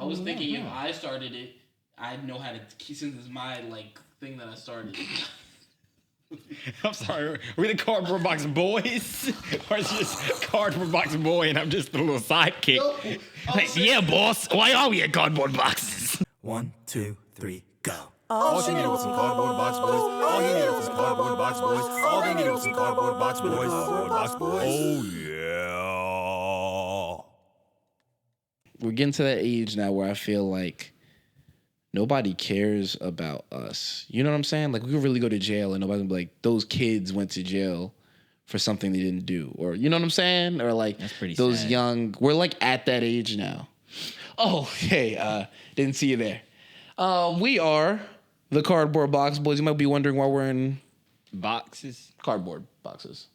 was thinking if I started it, I'd know how to, since it's my, thing that I started. I'm sorry. Are we the Cardboard Box Boys? Or is it just Cardboard Box Boy and I'm just the little sidekick? No, Yeah, boss. Why are we at Cardboard Boxes? 1, 2, 3, go. All you needed was some Cardboard Box Boys. All you needed was some Cardboard Box Boys. All you needed was some Cardboard Box Boys. Cardboard Box Boys. Oh, yeah. We're getting to that age now where I feel like nobody cares about us. You know what I'm saying? Like, we could really go to jail and nobody's gonna be like, those kids went to jail for something they didn't do. Or, you know what I'm saying? Or, like, that's pretty those sad. young, we're, like, at that age now. Oh, hey, didn't see you there. We are the Cardboard Box Boys. You might be wondering why we're in Boxes? cardboard boxes.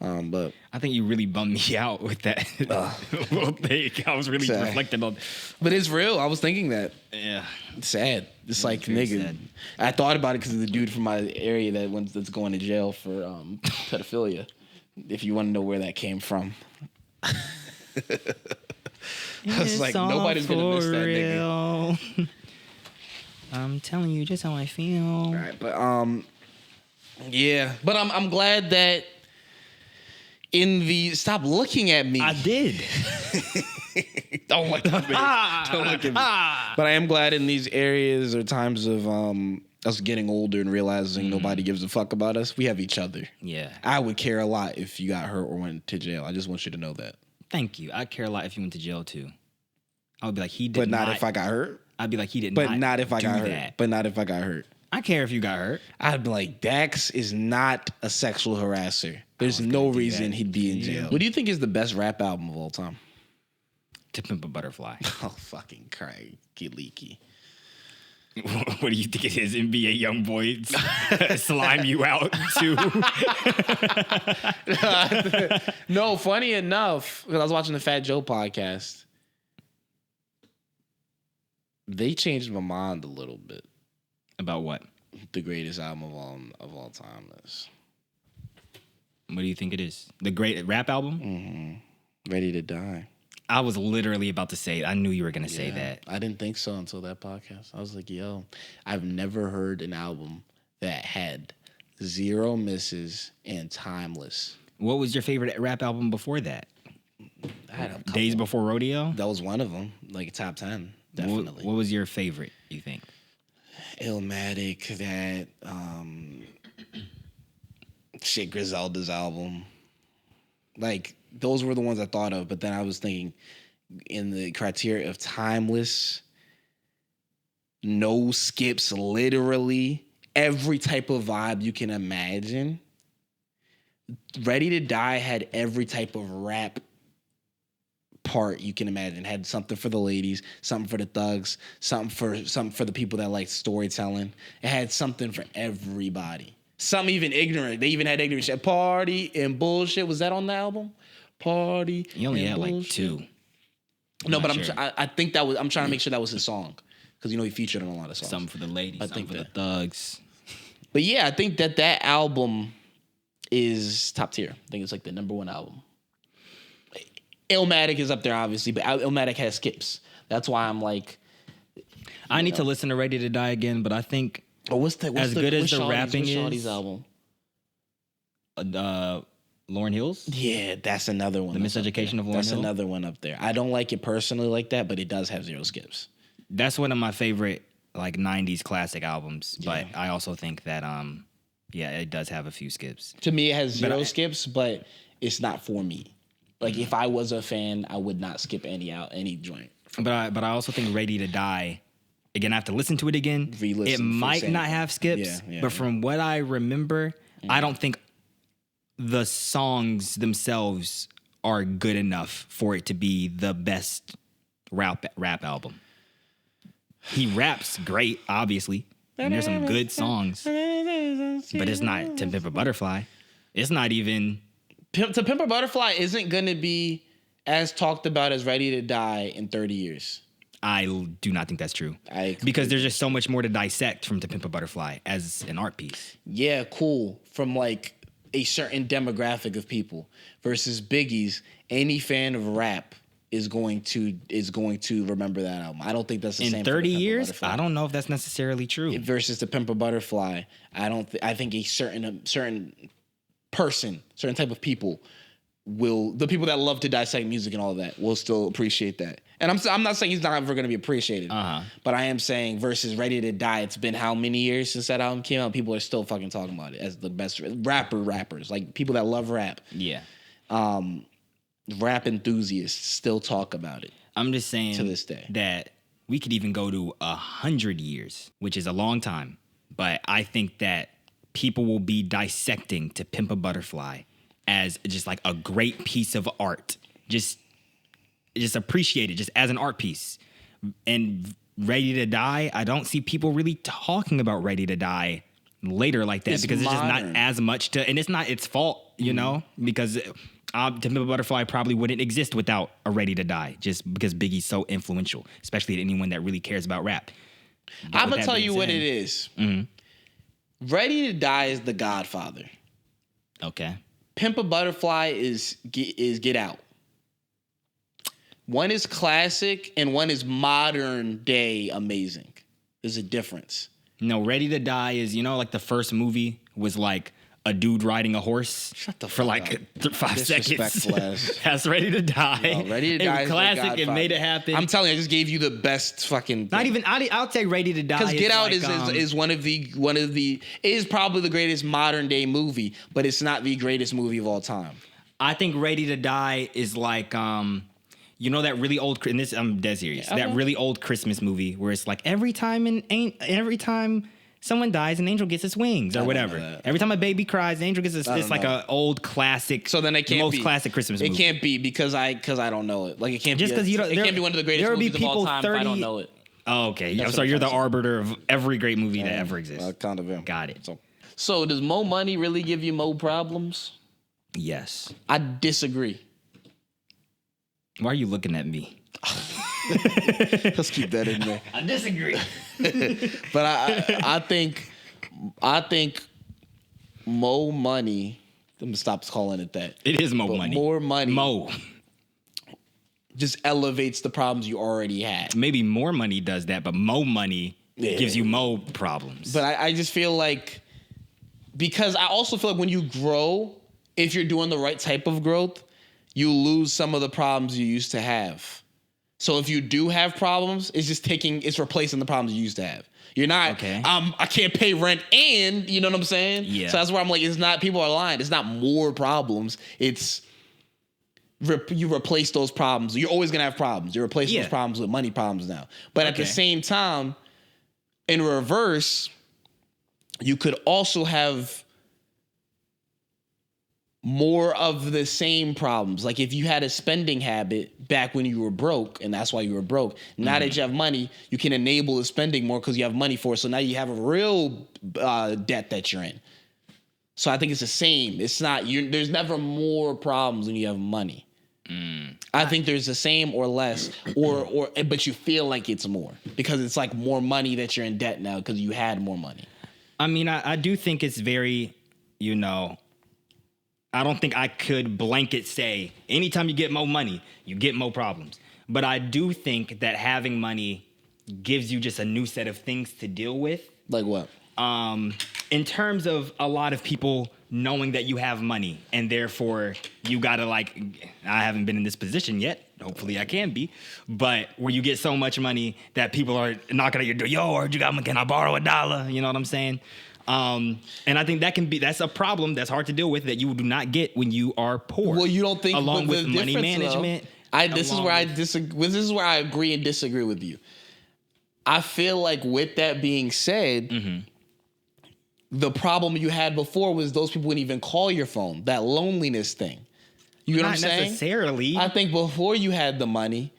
But I think you really bummed me out with that little thing. I was really Sad. reflecting on. But it's real. I was thinking that. Yeah. It's sad. It's like, very nigga. sad. I thought about it because of the dude from my area that's going to jail for pedophilia. If you want to know where that came from. I was like, nobody's going to miss that nigga. I'm telling you just how I feel. All right, but yeah. But I'm glad that stop looking at me. I did. Don't look at me. Don't look at me. But I am glad in these areas or times of us getting older and realizing nobody gives a fuck about us, we have each other. Yeah. I would care a lot if you got hurt or went to jail. I just want you to know that. Thank you. I care a lot if you went to jail too. I would be like, he did But not if I got hurt. I'd be like, he did But not not if I do got hurt. that. But not if I got hurt. I care if you got hurt. I'd be like, Dax is not a sexual harasser. There's no reason he'd be in jail. What do you think is the best rap album of all time? To Pimp a Butterfly. Oh, fucking crazy leaky. What do you think it is? NBA young boys slime you out too? No, funny enough, because I was watching the Fat Joe podcast. They changed my mind a little bit. About what? The greatest album of all time is. What do you think it is? The great rap album? Mm-hmm. Ready to Die. I was literally about to say it. I knew you were going to say that. I didn't think so until that podcast. I was like, yo, I've never heard an album that had zero misses and timeless. What was your favorite rap album before that? I had a couple. Days Before Rodeo? That was one of them, like top 10, definitely. What was your favorite, you think? Illmatic, that shit, Griselda's album. Like, those were the ones I thought of, but then I was thinking in the criteria of timeless, no skips, literally every type of vibe you can imagine. Ready to Die had every type of rap part you can imagine. Had something for the ladies, something for the thugs, something for the people that like storytelling. It had something for everybody. Some even ignorant. They even had ignorant shit. Party and Bullshit. Was that on the album? Party. You only and had bullshit. like two. No, but sure. I think that was. I'm trying to make sure that was his song because he featured on a lot of songs. Something for the ladies, something for the thugs. But yeah, I think that album is top tier. I think it's like the number one album. Illmatic is up there, obviously, but Illmatic has skips. That's why I'm like, I need to listen to Ready to Die again, but I think as good as the rapping is, Shawty's album? Lauryn Hill's? Yeah, that's another one. The Miseducation of Lauryn That's Hill? another one up there. I don't like it personally like that, but it does have zero skips. That's one of my favorite like 90s classic albums, but I also think that it does have a few skips. To me, it has zero skips, but it's not for me. Like, if I was a fan, I would not skip any joint. But I also think Ready to Die, again, I have to listen to it again. It might not have skips, but from what I remember, I don't think the songs themselves are good enough for it to be the best rap album. He raps great, obviously, and there's some good songs, but it's not To Pimp a Butterfly. It's not even... To Pimp a Butterfly isn't going to be as talked about as Ready to Die in 30 years. I do not think that's true. Because there's just so much more to dissect from To Pimp a Butterfly as an art piece. Yeah, cool. From like a certain demographic of people versus Biggie's. Any fan of rap is going to remember that album. I don't think that's the same. In 30 years, I don't know if that's necessarily true. Versus the Pimp a Butterfly, I think a certain person, certain type of people the people that love to dissect music and all that will still appreciate that. And I'm not saying he's not ever going to be appreciated, but I am saying versus Ready to Die, it's been how many years since that album came out? People are still fucking talking about it as the best rappers, like people that love rap. Yeah. Rap enthusiasts still talk about it. I'm just saying to this day that we could even go to 100 years, which is a long time. But I think that people will be dissecting To Pimp a Butterfly as just like a great piece of art. Just appreciate it just as an art piece. And Ready to Die, I don't see people really talking about Ready to Die later like that, because it's just not as much and it's not its fault, you know, because To Pimp a Butterfly probably wouldn't exist without a Ready to Die, just because Biggie's so influential, especially to anyone that really cares about rap. I'm gonna tell you what it is. Ready to Die is The Godfather. Okay. Pimp a Butterfly is Get Out. One is classic and one is modern day amazing. There's a difference. No, Ready to Die is, like the first movie was like a dude riding a horse for like 5 seconds. That's Ready to Die. No, Ready to Die is classic. It made it happen. I'm telling you, I just gave you the best fucking. Not even. I'll take Ready to Die because Get Out is one of the is probably the greatest modern day movie, but it's not the greatest movie of all time. I think Ready to Die is like that really old, and this I'm dead serious. That really old Christmas movie where it's like every time someone dies, an angel gets its wings or whatever. Every time a baby cries, an angel gets it's like an old classic. So then it can't be the most classic Christmas movie. It can't be because I don't know it. Like it can't just because it can't be one of the greatest movies of all time if I don't know it. Oh, okay. So you're the arbiter of every great movie that ever exists. Kind of am. Got it. So does more money really give you more problems? Yes. I disagree. Why are you looking at me? Let's keep that in there. I disagree. But I think more money. I'm gonna stop calling it that. It is more money. More money. Mo. Just elevates the problems you already had. Maybe more money does that, but more money gives you more problems. But I just feel like, because I also feel like when you grow, if you're doing the right type of growth, you lose some of the problems you used to have. So if you do have problems, it's replacing the problems you used to have. You're not, okay. I can't pay rent and, you know what I'm saying? Yeah. So that's where I'm like, people are lying. It's not more problems. It's, you replace those problems. You're always going to have problems. You're replacing those problems with money problems now. But at the same time, in reverse, you could also have more of the same problems. Like if you had a spending habit back when you were broke, and that's why you were broke. Now that you have money, you can enable the spending more because you have money for it. So now you have a real debt that you're in. So I think it's the same. It's not. There's never more problems when you have money. I think there's the same or less, but you feel like it's more because it's like more money that you're in debt now because you had more money. I mean, I do think it's very, I don't think I could blanket say anytime you get more money, you get more problems. But I do think that having money gives you just a new set of things to deal with. Like what? In terms of a lot of people knowing that you have money and therefore you gotta I haven't been in this position yet. Hopefully I can be. But where you get so much money that people are knocking at your door, yo, I heard you got money, can I borrow $1? You know what I'm saying? And I think that's a problem that's hard to deal with that you do not get when you are poor. Well, you don't think along with money management. This is where I agree and disagree with you. I feel like with that being said, the problem you had before was those people wouldn't even call your phone. That loneliness thing. You know what I'm saying? Not necessarily. I think before you had the money,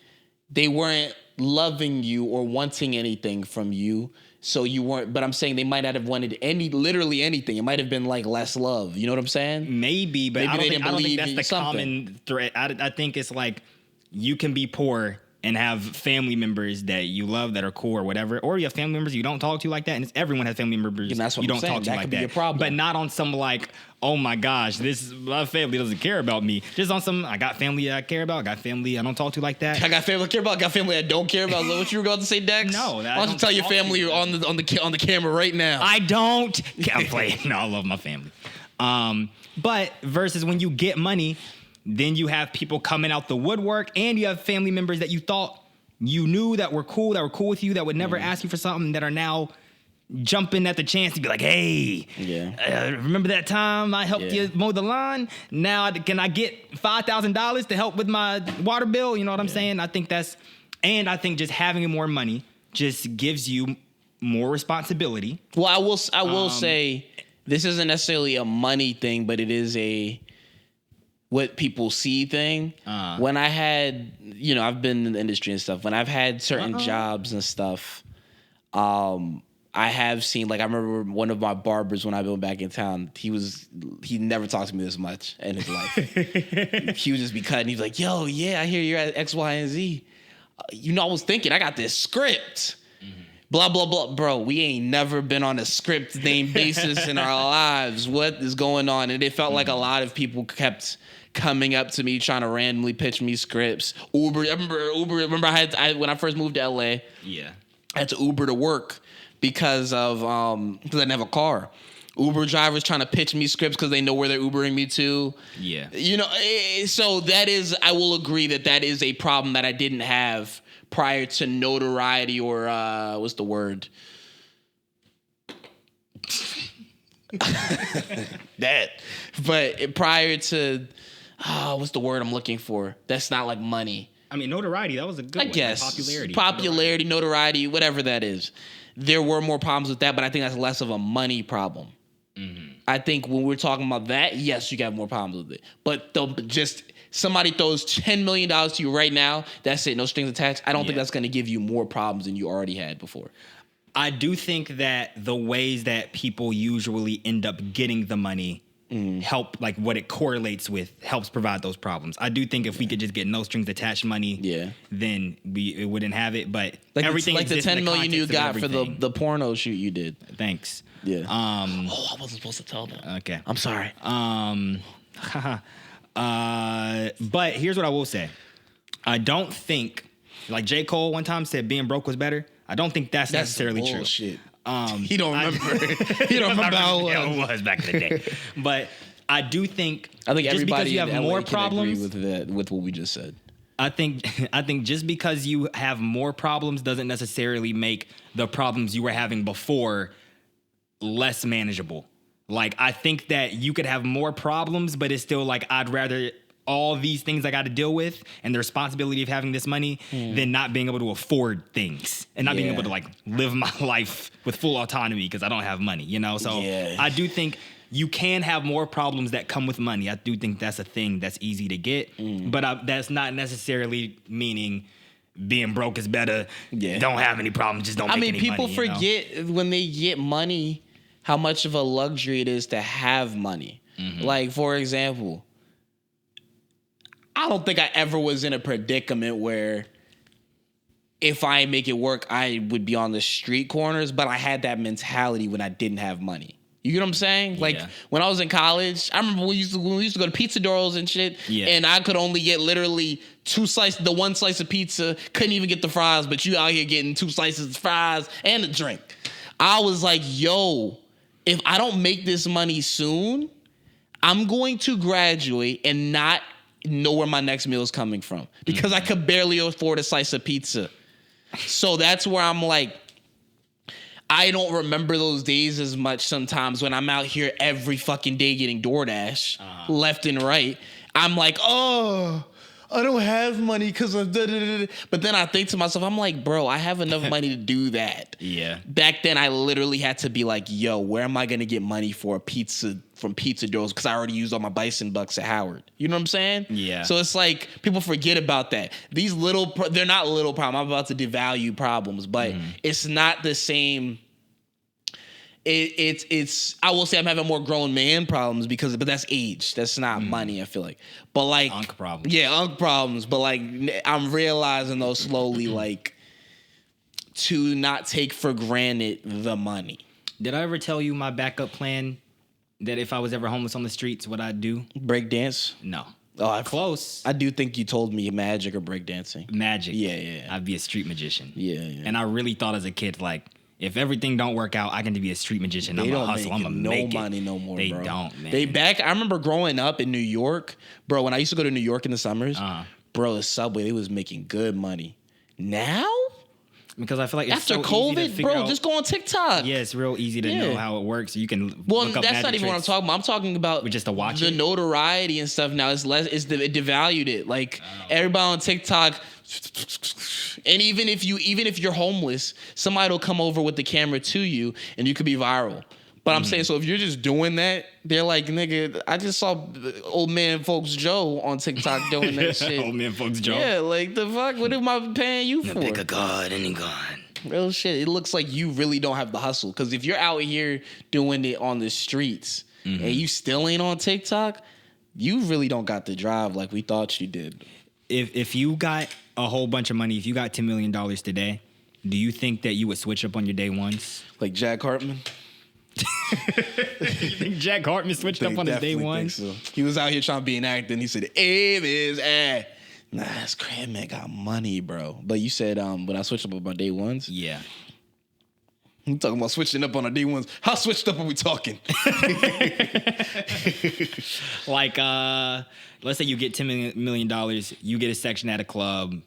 they weren't loving you or wanting anything from you. So you weren't, but I'm saying they might not have wanted literally anything. It might have been like less love. You know what I'm saying? Maybe, but I don't think that's the something. common threat. I think it's like you can be poor and have family members that you love that are cool or whatever, or you have family members you don't talk to like that, and everyone has family members that's what you I'm don't talk to that like could that. Be a problem. But not on some like, oh my gosh, my family doesn't care about me. Just on some, I got family I care about, I got family I don't talk to like that. I got family I care about, I got family I don't care about. Is that what you were going to say, Dex? No, why don't you tell your family you're on the camera right now? I don't. I'm playing. No, I love my family. But versus when you get money, then you have people coming out the woodwork, and you have family members that you thought you knew that were cool with you, that would never ask you for something, that are now jumping at the chance to be like, hey, remember that time I helped you mow the lawn? Now can I get $5,000 to help with my water bill? You know what I'm saying? I think just having more money just gives you more responsibility. Well, I will say this isn't necessarily a money thing, but it is a what people see thing. When I had, I've been in the industry and stuff. When I've had certain jobs and stuff, I have seen, like, I remember one of my barbers when I went back in town, he never talked to me this much in his life. He would just be cutting. He's like, yo, yeah, I hear you're at X, Y, and Z. I was thinking, I got this script. Blah, blah, blah. Bro, we ain't never been on a script name basis in our lives. What is going on? And it felt like a lot of people kept coming up to me trying to randomly pitch me scripts. Uber. Remember when I first moved to LA? Yeah. I had to Uber to work because I didn't have a car. Uber drivers trying to pitch me scripts because they know where they're Ubering me to. Yeah. So I will agree that is a problem that I didn't have prior to notoriety or what's the word? That. But prior to what's the word I'm looking for? That's not like money. I mean, notoriety, that was a good one. Guess. Like Popularity, notoriety, whatever that is. There were more problems with that, but I think that's less of a money problem. Mm-hmm. I think when we're talking about that, yes, you got more problems with it. But just somebody throws $10 million to you right now, that's it, no strings attached. I don't think that's going to give you more problems than you already had before. I do think that the ways that people usually end up getting the money help, like what it correlates with, helps provide those problems. I do think if we could just get no strings attached money, then it wouldn't have it. But like everything like the $10 million you got for the porno shoot you did. Tings. Yeah. I wasn't supposed to tell them. Okay. I'm sorry. But here's what I will say. I don't think, like J. Cole one time said being broke was better. I don't think that's necessarily bullshit. True. He don't remember. He don't remember how it was back in the day. But I do think. I think everybody you have in LA more can problems agree with what we just said. I think just because you have more problems doesn't necessarily make the problems you were having before less manageable. Like, I think that you could have more problems, but it's still like, I'd rather all these things I got to deal with and the responsibility of having this money than not being able to afford things and not being able to like live my life with full autonomy because I don't have money, So I do think you can have more problems that come with money. I do think that's a thing that's easy to get, but that's not necessarily meaning being broke is better. Yeah. Don't have any problems, just don't make any money. People forget when they get money how much of a luxury it is to have money. Mm-hmm. Like, for example, I don't think I ever was in a predicament where if I make it work, I would be on the street corners, but I had that mentality when I didn't have money. You get what I'm saying? Yeah. Like, when I was in college, I remember when we used to go to Pizza Doors and shit, and I could only get literally one slice of pizza, couldn't even get the fries, but you out here getting 2 slices of fries and a drink. I was like, yo, if I don't make this money soon, I'm going to graduate and not know where my next meal is coming from because I could barely afford a slice of pizza. So that's where I'm like, I don't remember those days as much sometimes when I'm out here every fucking day getting DoorDash left and right. I'm like, oh, I don't have money because of da-da-da-da. But then I think to myself, I'm like, bro, I have enough money to do that. Yeah. Back then, I literally had to be like, yo, where am I going to get money for a pizza from Pizza Doors? Because I already used all my Bison bucks at Howard. You know what I'm saying? Yeah. So it's like, people forget about that. These they're not little problems. I'm about to devalue problems, but it's not the same. it's I will say I'm having more grown man problems but that's age. That's not money, I feel like. But like unk problems. Yeah, unk problems. But like I'm realizing though slowly like to not take for granted the money. Did I ever tell you my backup plan that if I was ever homeless on the streets, what I'd do? Break dance? No. Oh, close. I do think you told me magic or breakdancing. Magic. Yeah. I'd be a street magician. Yeah. And I really thought as a kid, like, if everything don't work out, I can be a street magician. I'm gonna hustle. I'm gonna make it. No money no more, they bro. They don't, man. I remember growing up in New York, bro. When I used to go to New York in the summers, bro, the subway, they was making good money. Now, because I feel like it's after so COVID, easy to bro, out. Just go on TikTok. Yeah, it's real easy to know how it works. You can look up that's not even what I'm talking about. I'm talking about just to watch the notoriety and stuff. Now it devalued it. Like everybody on TikTok. And even if you're homeless, somebody will come over with the camera to you and you could be viral. But I'm saying, so if you're just doing that, they're like, nigga, I just saw old man folks Joe on TikTok doing that shit. Old man folks Joe. Yeah, like the fuck, what am I paying you for? Pick a card and he gone. Real shit. It looks like you really don't have the hustle. Because if you're out here doing it on the streets and you still ain't on TikTok, you really don't got the drive like we thought you did. If you got a whole bunch of money, if you got $10 million today, do you think that you would switch up on your day ones? Like Jack Hartman? You think Jack Hartman switched up on his day ones? So. He was out here trying to be an actor and he said, Abe is ass. Nah, this crab man got money, bro. But you said when I switched up on my day ones? Yeah. I'm talking about switching up on our day ones. How switched up are we talking? Like, let's say you get $10 million, you get a section at a club,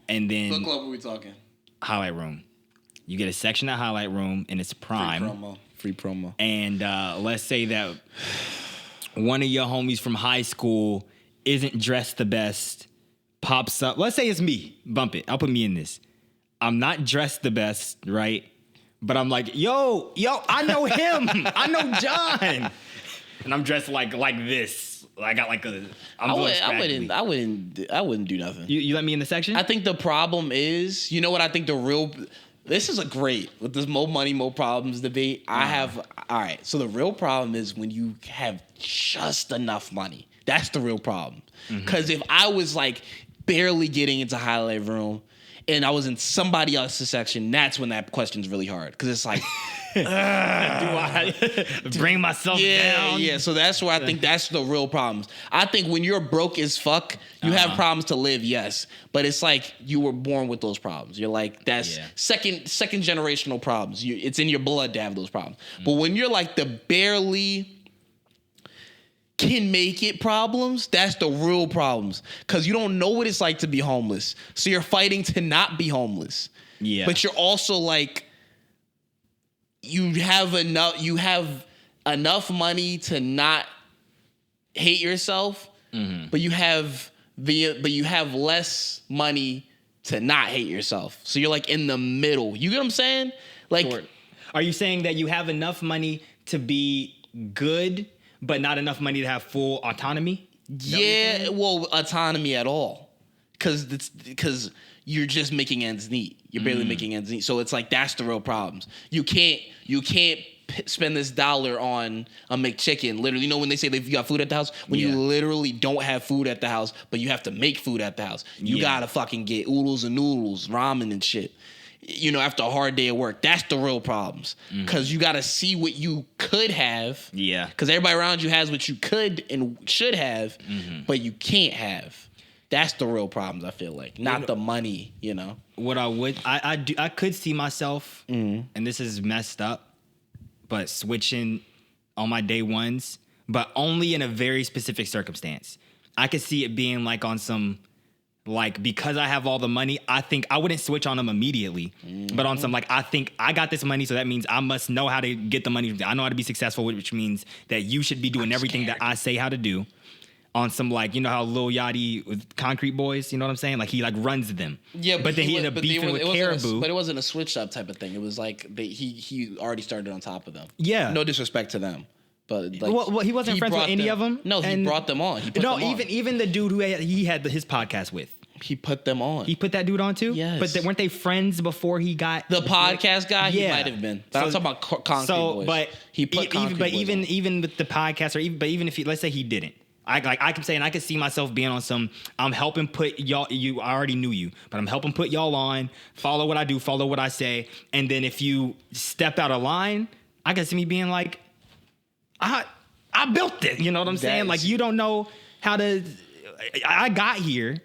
and then... What club are we talking? Highlight Room. You get a section at Highlight Room, and it's prime. Free promo. And let's say that one of your homies from high school isn't dressed the best, pops up. Let's say it's me. Bump it. I'll put me in this. I'm not dressed the best, right? But I'm like, yo, I know him. I know John. And I'm dressed like this. I got like a. I wouldn't do nothing. You let me in the section? I think the problem is, you know what? I think this is a great with this more money, more problems debate. All right. So the real problem is when you have just enough money. That's the real problem. Because if I was like barely getting into Highlight Room and I was in somebody else's section, that's when that question's really hard. Because it's like, do I bring myself down? Yeah, so that's where I think that's the real problems. I think when you're broke as fuck, you have problems to live, yes. But it's like you were born with those problems. You're like, that's second generational problems. It's in your blood to have those problems. But when you're like the barely can make it problems, that's the real problems. Because you don't know what it's like to be homeless. So you're fighting to not be homeless. Yeah. But you're also like, you have enough money to not hate yourself, but you have less money to not hate yourself. So you're like in the middle. You get what I'm saying? Like, sure. Are you saying that you have enough money to be good, but not enough money to have full autonomy? Yeah, well, autonomy at all, because you're just making ends meet. You're barely making ends meet. So it's like that's the real problems. You can't spend this $1 on a McChicken. Literally, you know when they say that if you got food at the house, when you literally don't have food at the house, but you have to make food at the house. You gotta fucking get oodles and noodles, ramen and shit. You know, after a hard day of work, that's the real problems. Because you gotta see what you could have. Yeah. Because everybody around you has what you could and should have, but you can't have. That's the real problems, I feel like. Not the money, you know. What I could see myself, and this is messed up, but switching on my day ones, but only in a very specific circumstance. I could see it being like on some, like, because I have all the money, I think I wouldn't switch on them immediately, but on some, like, I think I got this money, so that means I must know how to get the money. I know how to be successful, which means that you should be doing everything that I say how to do. On some, like, you know how Lil Yachty with Concrete Boys, you know what I'm saying? Like, he, like, runs them. Yeah, but then he ended up beefing with Caribou. But it wasn't a switch up type of thing. It was like he already started on top of them. Yeah. No disrespect to them. But like, well, he wasn't friends with any of them. No, he brought them on. Even the dude who he had his podcast with. He put them on. He put that dude on too? Yes. But weren't they friends before he got... The podcast guy? Yeah. He might have been. But I'm talking about Concrete Boys. But he put Concrete Boys on. Even with the podcast, even if let's say he didn't. I can say, and I could see myself being on some, I'm helping put y'all, I already knew you, but I'm helping put y'all on, follow what I do, follow what I say. And then if you step out of line, I can see me being like, I built it. You know what I'm saying? Like, you don't know how to, I got here,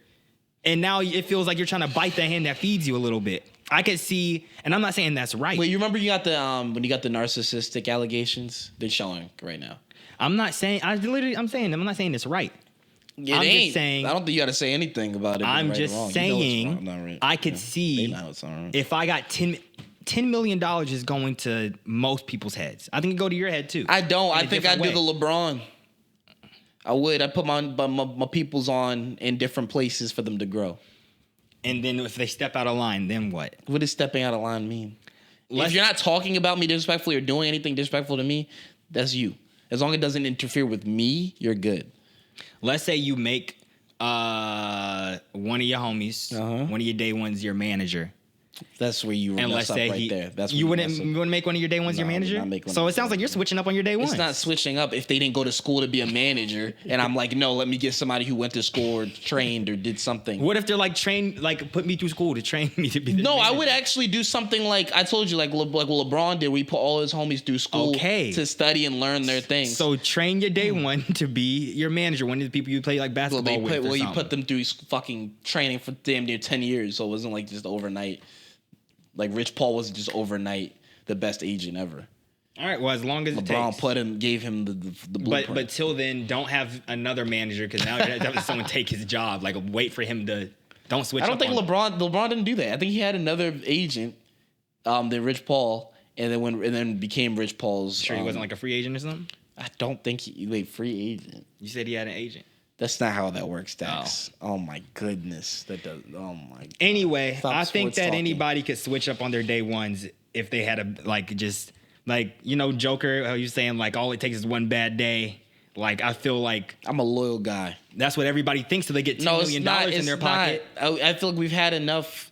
and now it feels like you're trying to bite the hand that feeds you a little bit. I could see, and I'm not saying that's right. Wait, you remember you got the, when you got the narcissistic allegations? They're showing right now. I'm not saying, I'm not saying it's right. Just saying, I don't think you got to say anything about it. I'm just saying, I could see if I got $10 million is going to most people's heads. I think it go to your head too. I don't. I think I'd do the LeBron. I would. I put my peoples on in different places for them to grow. And then if they step out of line, then what? What does stepping out of line mean? If you're not talking about me disrespectfully or doing anything disrespectful to me, that's you. As long as it doesn't interfere with me, you're good. Let's say you make one of your homies, one of your day ones, your manager. That's where you mess up right there. That's you wouldn't make one of your day ones your manager? So it sounds like you're switching up on your day ones. It's not switching up if they didn't go to school to be a manager, and I'm like, no, let me get somebody who went to school or trained or did something. What if they're like trained, like put me through school to train me to be the manager? I would actually do something like I told you, like what LeBron did. We put all his homies through school to study and learn their things. So train your day one to be your manager, one of the people you play like basketball with. You put them through fucking training for damn near 10 years, so it wasn't like just overnight. Like Rich Paul wasn't just overnight the best agent ever. All right. Well, as long as LeBron gave him the blueprint. But till then, don't have another manager because now you're having someone take his job. Like wait for him to don't switch. I don't think LeBron didn't do that. I think he had another agent, than Rich Paul, and then became Rich Paul's. Sure, he wasn't like a free agent or something. I don't think free agent. You said he had an agent. That's not how that works, Dax. Oh my goodness. That does. Oh my God. Anyway, I think that anybody could switch up on their day ones if they had Joker, how you saying like all it takes is one bad day. Like I feel like I'm a loyal guy. That's what everybody thinks. So they get $10 million in their pocket. I feel like we've had enough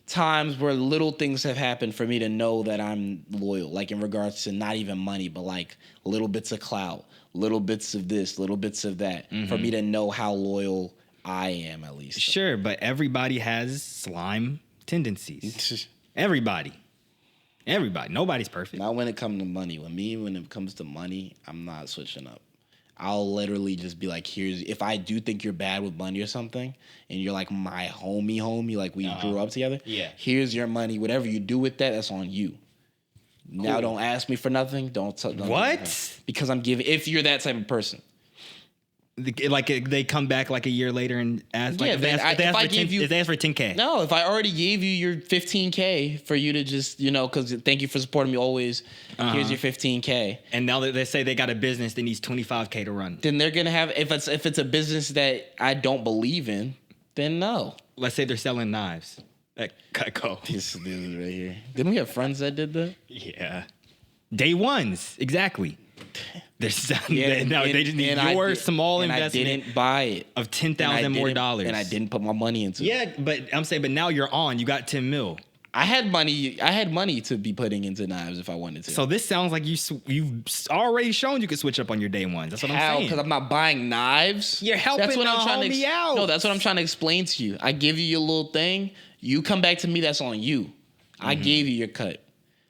times where little things have happened for me to know that I'm loyal. Like in regards to not even money, but like little bits of clout. Little bits of this, little bits of that, for me to know how loyal I am, at least. Sure, but everybody has slime tendencies. Everybody. Nobody's perfect. Not when it comes to money. When it comes to money, I'm not switching up. I'll literally just be like, if I do think you're bad with money or something, and you're like my homie, like we grew up together, here's your money. Whatever you do with that, that's on you. Cool. Now don't ask me for nothing. Don't what? Because I'm giving. If you're that type of person, like they come back like a year later and ask. Like, if they ask for $10K. No, if I already gave you your $15K for you to just because thank you for supporting me always. Here's your $15K. And now that they say they got a business that needs $25K to run, then they're gonna have if it's a business that I don't believe in, then no. Let's say they're selling knives. At Cutco. This dude right here. Didn't we have friends that did that? Yeah. Day ones, exactly. There's they just need your small investment. I didn't buy it of $10,000 more dollars, and I didn't put my money into it. Yeah, but I'm saying, but now you're on. You got $10 million. I had money to be putting into knives if I wanted to. So this sounds like you've already shown you could switch up on your day ones. That's what I'm saying. Because I'm not buying knives. You're helping out. No, that's what I'm trying to explain to you. I give you your little thing. You come back to me, that's on you. I gave you your cut.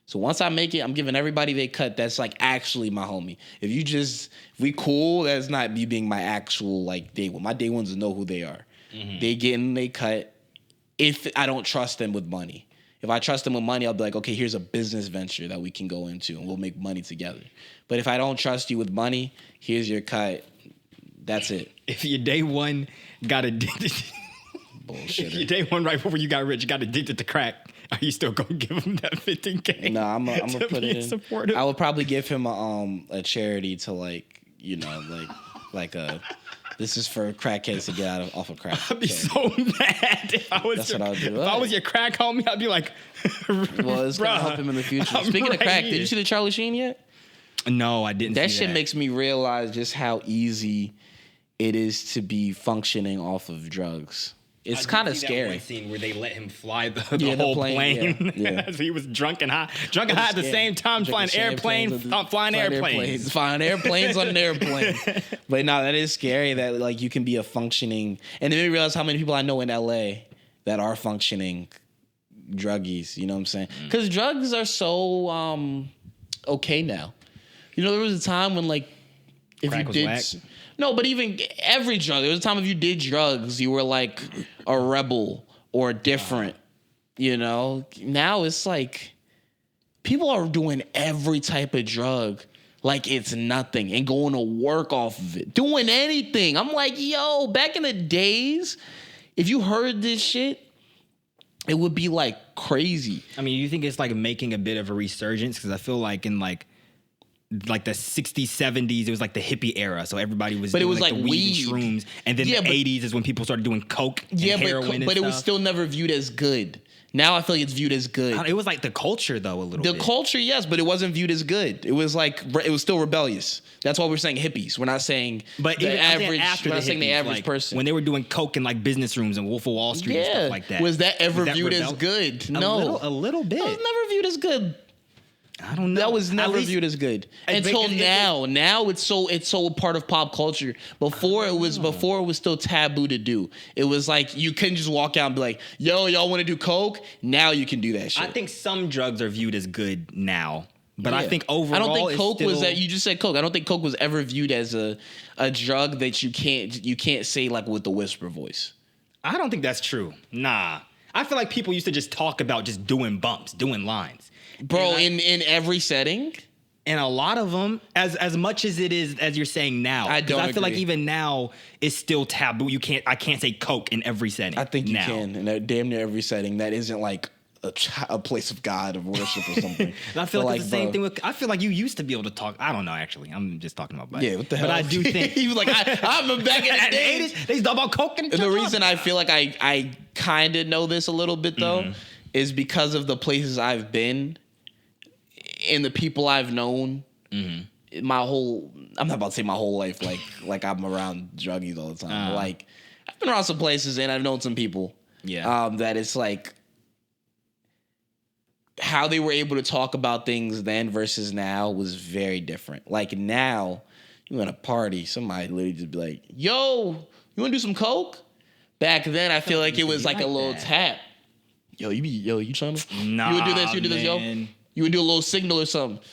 So once I make it, I'm giving everybody their cut that's like actually my homie. If we cool, that's not me being my actual like day one. My day ones know who they are. They getting their cut if I don't trust them with money. If I trust them with money, I'll be like, okay, here's a business venture that we can go into and we'll make money together. But if I don't trust you with money, here's your cut. That's it. If your day one got addicted... Bullshit. Your day one right before you got rich, got addicted to crack. Are you still gonna give him that $15K? No, I'm gonna put it in. Supportive? I would probably give him a charity to this is for crackheads to get off of crack. I'd be so mad if I was. That's what I would do. If I was your crack homie, I'd be like, well, it's gonna help him in the future. Speaking of crack, did you see the Charlie Sheen yet? No, I didn't. That shit makes me realize just how easy it is to be functioning off of drugs. It's kind of scary. That one scene where they let him fly the whole plane. Yeah. So he was drunk and high at the same time, flying airplanes on an airplane. But no, that is scary that like you can be a functioning, and then we realize how many people I know in LA that are functioning druggies. You know what I'm saying? Because drugs are so okay now. You know, there was a time when like if crack you was did. whack. No, but even every drug. There was a time if you did drugs, you were like a rebel or different, you know? Now it's like people are doing every type of drug like it's nothing and going to work off of it. Doing anything. I'm like, yo, back in the days, if you heard this shit, it would be like crazy. I mean, you think it's like making a bit of a resurgence? Because I feel like in like the 60s, 70s, it was like the hippie era. So everybody was doing like the weed and shrooms. And then the 80s is when people started doing coke and heroin and stuff. But it was still never viewed as good. Now I feel like it's viewed as good. It was like the culture, though, a little bit. The culture, yes, but it wasn't viewed as good. It was like, it was still rebellious. That's why we're saying hippies. We're not saying but the average, after we're not the saying the hippies, average like, person. When they were doing coke in like business rooms and Wolf of Wall Street and stuff like that. Was that ever viewed as good? No. A little bit. It was never viewed as good. I don't know. That was never viewed as good until now. Now it's so a part of pop culture. Before it was still taboo to do. It was like you couldn't just walk out and be like, "Yo, y'all want to do coke?" Now you can do that shit. I think some drugs are viewed as good now, but I think overall, I don't think coke was that. You just said coke. I don't think coke was ever viewed as a drug that you can't say like with the whisper voice. I don't think that's true. Nah, I feel like people used to just talk about just doing bumps, doing lines. Bro, in every setting? And a lot of them, as much as it is, as you're saying now. I feel like even now, it's still taboo. I can't say coke in every setting. I think you can in damn near every setting. That isn't like a place of God, of worship or something. And I feel like it's the same thing with, I feel like you used to be able to talk. I don't know, actually. I'm just talking about. Yeah, what the hell? But I do think. He was like, I'm back in the days. They used to talk about coke and the reason I feel like I kind of know this a little bit, though, is because of the places I've been and the people I've known my whole, I'm not about to say my whole life, like I'm around druggies all the time. But like, I've been around some places and I've known some people. Yeah. That it's like how they were able to talk about things then versus now was very different. Like now, you at a party, somebody literally just be like, "Yo, you want to do some coke?" Back then, I feel like it was like a little tap. You trying to? Nah, you would do this. You would do this, yo. You would do a little signal or something.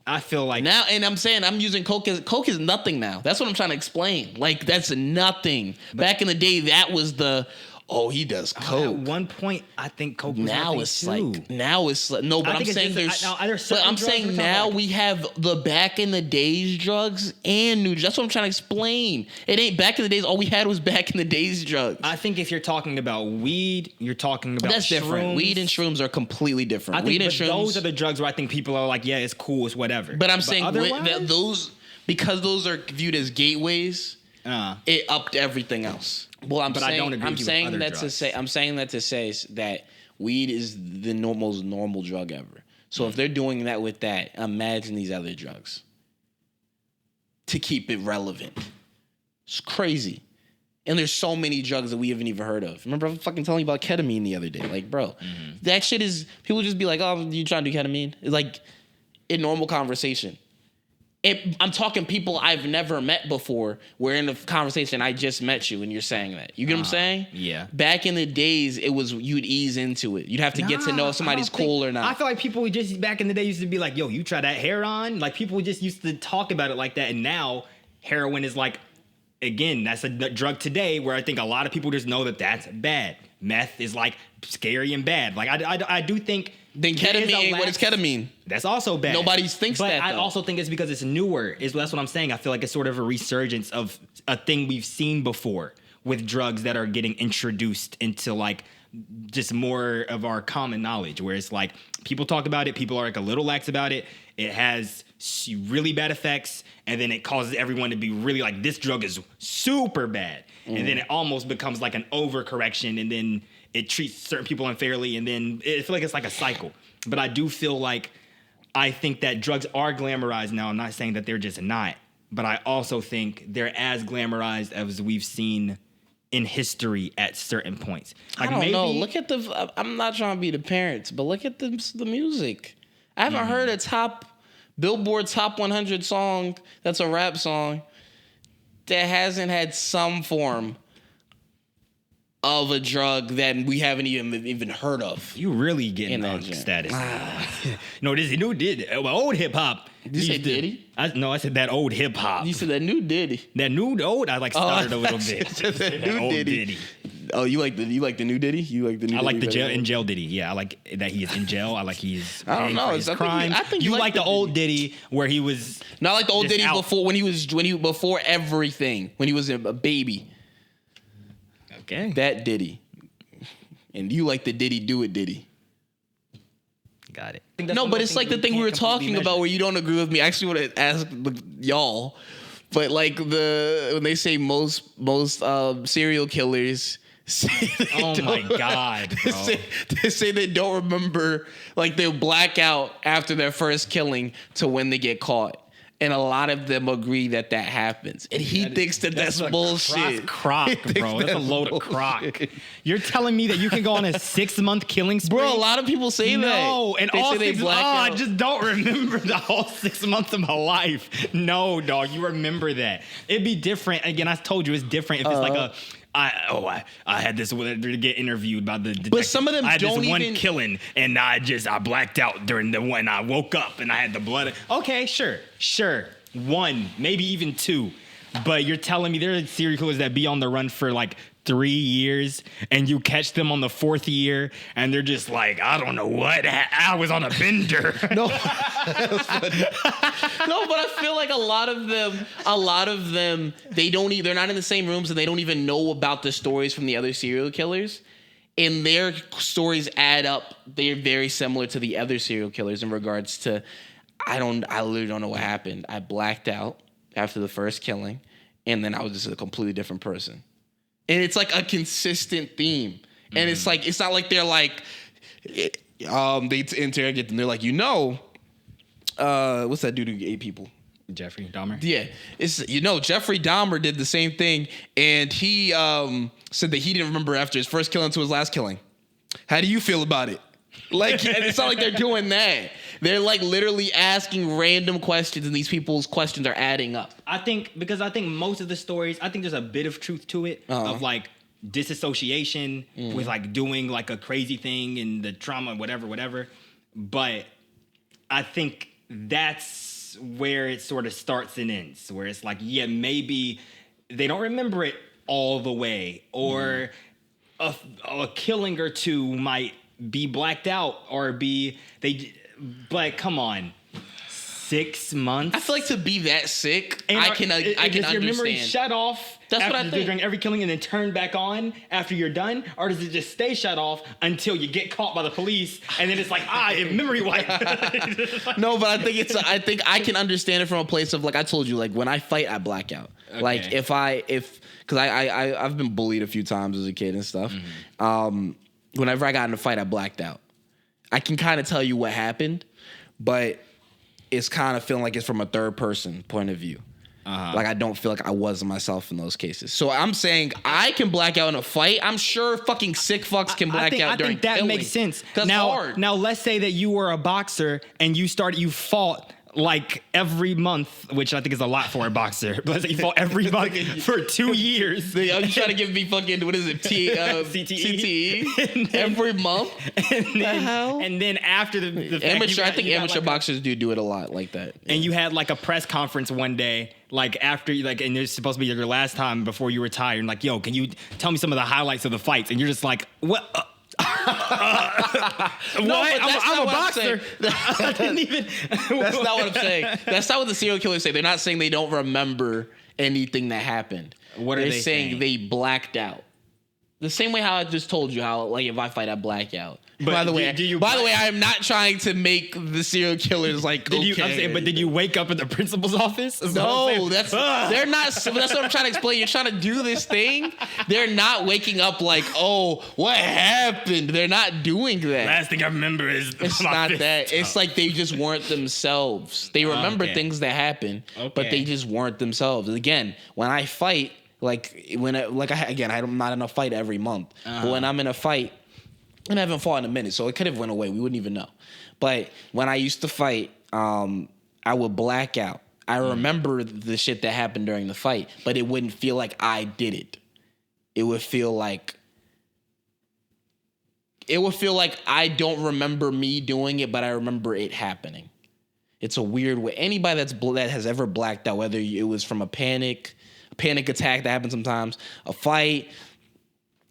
I feel like now, and I'm saying I'm using coke is nothing now. That's what I'm trying to explain. Like that's nothing. Back in the day, that was the. Oh, he does coke. At one point, I think coke was now it's too. Now it's like no, but I'm saying we have the back in the days drugs and new. That's what I'm trying to explain. It ain't back in the days. All we had was back in the days drugs. I think if you're talking about weed, you're talking about that's shrooms. Different. Weed and shrooms are completely different. I think weed and shrooms, those are the drugs where I think people are like, yeah, it's cool, it's whatever. But I'm saying those because those are viewed as gateways. It upped everything else. Well, I don't agree. I'm saying that to say that weed is the most normal drug ever. So if they're doing that with that, imagine these other drugs to keep it relevant. It's crazy. And there's so many drugs that we haven't even heard of. Remember, I was fucking telling you about ketamine the other day. Like, bro, that shit is people just be like, "Oh, you trying to do ketamine?" It's like in normal conversation. I'm talking people I've never met before. We're in a conversation. I just met you, and you're saying that. You get what I'm saying? Yeah. Back in the days, it was you'd ease into it. You'd have to get to know if somebody's cool or not. I feel like people would just back in the day used to be like, "Yo, you try that heroin?" Like people just used to talk about it like that, and now heroin is like, again, that's a drug today where I think a lot of people just know that that's bad. Meth is like scary and bad. Like I do think. Then ketamine, what is ketamine? That's also bad. Nobody thinks that, though. I also think it's because it's newer. That's what I'm saying. I feel like it's sort of a resurgence of a thing we've seen before with drugs that are getting introduced into like just more of our common knowledge, where it's like people talk about it, people are like a little lax about it. It has really bad effects, and then it causes everyone to be really like, this drug is super bad. And then it almost becomes like an overcorrection, and then it treats certain people unfairly, and then I feel like it's like a cycle. But I do feel like I think that drugs are glamorized now. I'm not saying that they're just not, but I also think they're as glamorized as we've seen in history at certain points. Like, I don't know. Look at I'm not trying to be the parents, but look at the music. I haven't heard a Billboard Top 100 song that's a rap song that hasn't had some form of a drug that we haven't even heard of. You really getting on status. No, this new Diddy. Old hip hop. Did you say Diddy? I said that old hip hop. You said that new Diddy. That new old. I started a little bit. that new old Diddy. Oh, you like the new Diddy? You like the new? I like Diddy the jail Diddy. Yeah, I like that he is in jail. I like he's. I don't know. I think you like the old Diddy where he was. Not like the old Diddy before everything, when he was a baby. Okay. That Diddy. And you like the Diddy Do It Diddy. Got it. No, but it's like the thing we were talking about where you don't agree with me. I actually want to ask y'all, but like when they say most serial killers say my God, bro. They say they don't remember, like they'll black out after their first killing to when they get caught. And a lot of them agree that happens. And he thinks that's bullshit. Crock, bro. That's a load of crock. You're telling me that you can go on a 6-month killing spree? Bro, a lot of people say that. No, and all 6 months. I just don't remember the whole 6 months of my life. No, dog, you remember that. It'd be different. Again, I told you it's different if it's like a... I had this to get interviewed by the detective. But some of them I had don't this one even... killing, and I blacked out during the one. I woke up and I had the blood. Okay, sure. 1, maybe even 2. But you're telling me there are serial killers that be on the run for like 3 years, and you catch them on the 4th year, and they're just like, I don't know what. I was on a bender. No, but I feel like a lot of them, they're not in the same rooms, and they don't even know about the stories from the other serial killers. And their stories add up. They're very similar to the other serial killers in regards to, I literally don't know what happened. I blacked out after the first killing, and then I was just a completely different person. And it's like a consistent theme. And it's like, it's not like they're like, they interrogate them. They're like, what's that dude who ate people? Jeffrey Dahmer? Yeah. Jeffrey Dahmer did the same thing. And he said that he didn't remember after his first killing to his last killing. How do you feel about it? Like, and it's not like they're doing that. They're like literally asking random questions, and these people's questions are adding up. I think most of the stories, I think there's a bit of truth to it, of like disassociation with like doing like a crazy thing and the trauma, whatever. But I think that's where it sort of starts and ends, where it's like, yeah, maybe they don't remember it all the way, or a killing or two might be blacked out, or but come on, 6 months. I feel like to be that sick, I can understand. Your memory shut off? That's what I think. During every killing and then turn back on after you're done, or does it just stay shut off until you get caught by the police and then it's like memory wipe? No, but I think I can understand it from a place of like I told you, like when I fight, I black out. Okay. Like because I've been bullied a few times as a kid and stuff. Whenever I got in a fight, I blacked out. I can kind of tell you what happened, but it's kind of feeling like it's from a third person point of view. Like I don't feel like I wasn't myself in those cases. So I'm saying I can black out in a fight. I'm sure fucking sick fucks can black out during killing. I think that makes sense. That's hard. Now let's say that you were a boxer and you fought like every month, which I think is a lot for a boxer. But let's say you fought every month for 2 years. Are you trying to give me fucking, what is it, CTE? Every month? And then after the amateur, I think amateur boxers do it a lot like that. Yeah. And you had like a press conference one day, like after and it's supposed to be your last time before you retire. And like, yo, can you tell me some of the highlights of the fights? And you're just like, what? I'm a boxer. I didn't even. That's not what I'm saying. That's not what the serial killers say. They're not saying they don't remember anything that happened. What are they saying? They blacked out. The same way how I just told you how, like, if I fight, I black out. But by the way, I am not trying to make the serial killers like. But did you wake up at the principal's office? No, they're not. That's what I'm trying to explain. You're trying to do this thing. They're not waking up like, oh, what happened? They're not doing that. Last thing I remember is it's not that. It's like they just weren't themselves. They remember things that happened, but they just weren't themselves. Again, when I fight, Like I'm not in a fight every month. But when I'm in a fight, and I haven't fought in a minute, so it could have went away. We wouldn't even know. But when I used to fight, I would black out. I remember the shit that happened during the fight, but it wouldn't feel like I did it. It would feel like I don't remember me doing it, but I remember it happening. It's a weird way. Anybody that has ever blacked out, whether it was from a panic attack that happens sometimes, a fight,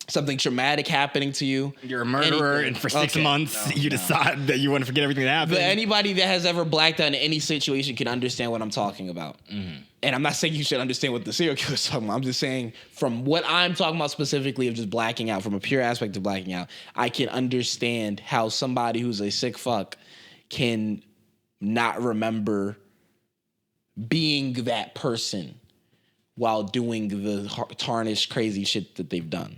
something traumatic happening to you. You're a murderer, and for 6 months, you decide that you want to forget everything that happened. But anybody that has ever blacked out in any situation can understand what I'm talking about. Mm-hmm. And I'm not saying you should understand what the serial killer is talking about. I'm just saying from what I'm talking about specifically of just blacking out, from a pure aspect of blacking out, I can understand how somebody who's a sick fuck can not remember being that person while doing the tarnished, crazy shit that they've done.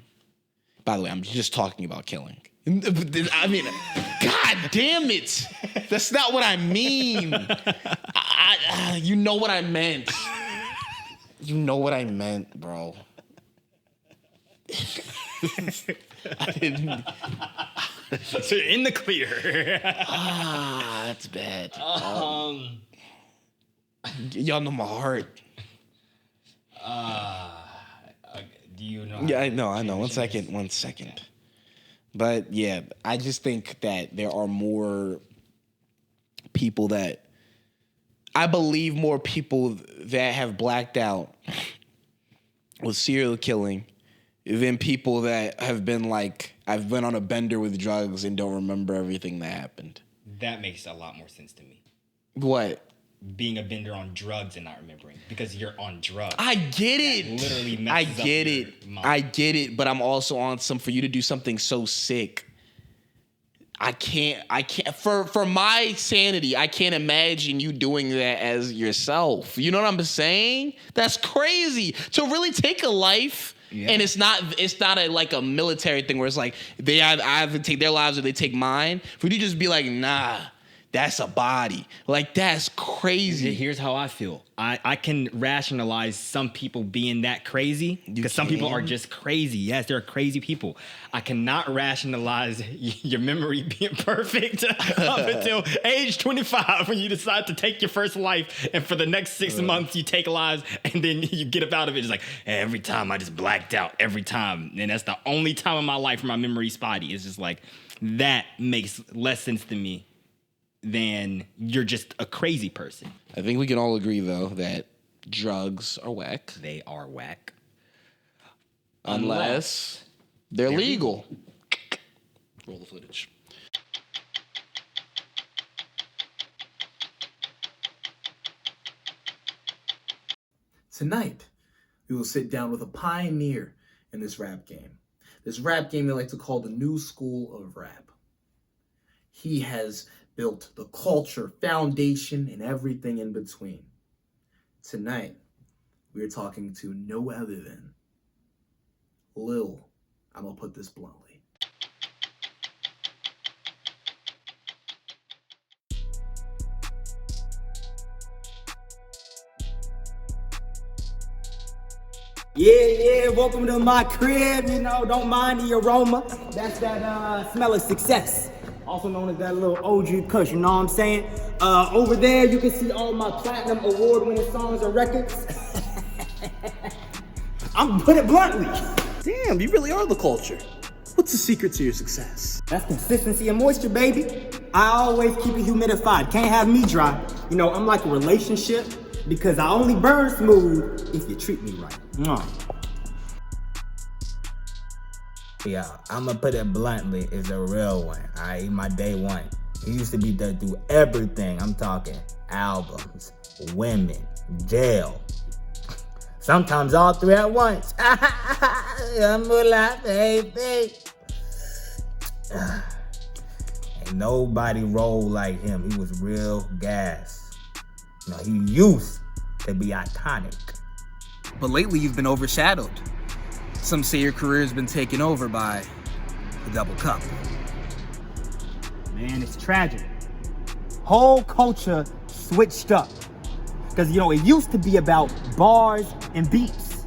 By the way, I'm just talking about killing. I mean, God damn it. That's not what I mean. You know what I meant. You know what I meant, bro. I didn't. So you're in the clear. That's bad. Y'all know my heart. Do you know? Yeah, I know. One second. But yeah, I just think that there are more people that I believe more people that have blacked out with serial killing than people that have been like, I've been on a bender with drugs and don't remember everything that happened. That makes a lot more sense to me. What? Being a bender on drugs and not remembering because you're on drugs. I get it. That literally messes up your mind. I get it, but I'm also on for you to do something so sick. I can't for my sanity, I can't imagine you doing that as yourself. You know what I'm saying? That's crazy. To really take a life. Yeah. And it's not a military thing where it's like they either take their lives or they take mine. For you to just be like, nah, that's a body. Like, that's crazy. Here's how I feel. I can rationalize some people being that crazy because some people are just crazy. Yes, they're crazy people. I cannot rationalize your memory being perfect up until age 25 when you decide to take your first life, and for the next 6 months you take lives, and then you get up out of it. It's like, every time I just blacked out, every time. And that's the only time in my life where my memory's spotty. It's just like, that makes less sense to me than you're just a crazy person. I think we can all agree, though, that drugs are whack. They are whack. Unless they're legal. Roll the footage. Tonight, we will sit down with a pioneer in this rap game. This rap game they like to call the new school of rap. He has built the culture, foundation, and everything in between. Tonight, we are talking to no other than Lil. I'm going to put this bluntly. Yeah, welcome to my crib, don't mind the aroma. That's that smell of success. Also known as that little OG Kush, you know what I'm saying? Over there, you can see all my platinum award-winning songs and records. I'm gonna put it bluntly. Damn, you really are the culture. What's the secret to your success? That's consistency and moisture, baby. I always keep it humidified. Can't have me dry. I'm like a relationship because I only burn smooth if you treat me right. Yeah, I'ma put it bluntly, is a real one. Alright, my day one. He used to be there through everything. I'm talking albums, women, jail. Sometimes all three at once. I'm alive, baby. Ain't nobody roll like him. He was real gas. He used to be iconic. But lately you've been overshadowed. Some say your career has been taken over by the double cup. Man, it's tragic. Whole culture switched up. Because, it used to be about bars and beats.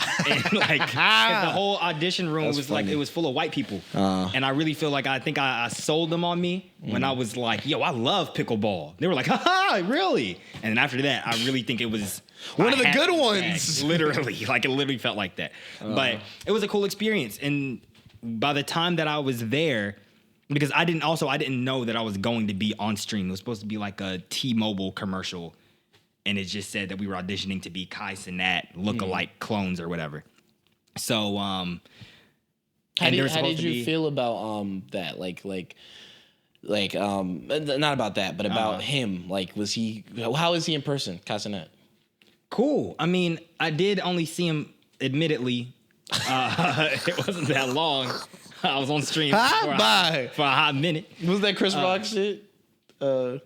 And like the whole audition room was funny. Like it was full of white people. And I really feel like I sold them on me when I was like, yo, I love pickleball. They were like, haha, really? And after that, I really think it was one of the good ones. Literally. Like it literally felt like that. But it was a cool experience. And by the time that I was there, because I didn't know that I was going to be on stream. It was supposed to be like a T-Mobile commercial. And it just said that we were auditioning to be Kai Cenat look-alike clones or whatever. So, how did you feel about that? Like, not about that, but about him. Like, how is he in person, Kai Cenat? Cool. I mean, I did only see him, admittedly. It wasn't that long. I was on stream for a hot minute. Was that Chris Rock shit? Door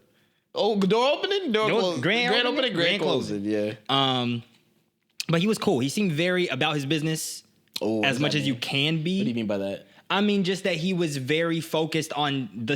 opening, door closing, grand opening, grand closing. Yeah. But he was cool. He seemed very about his business as much as you can be. What do you mean by that? I mean, just that he was very focused on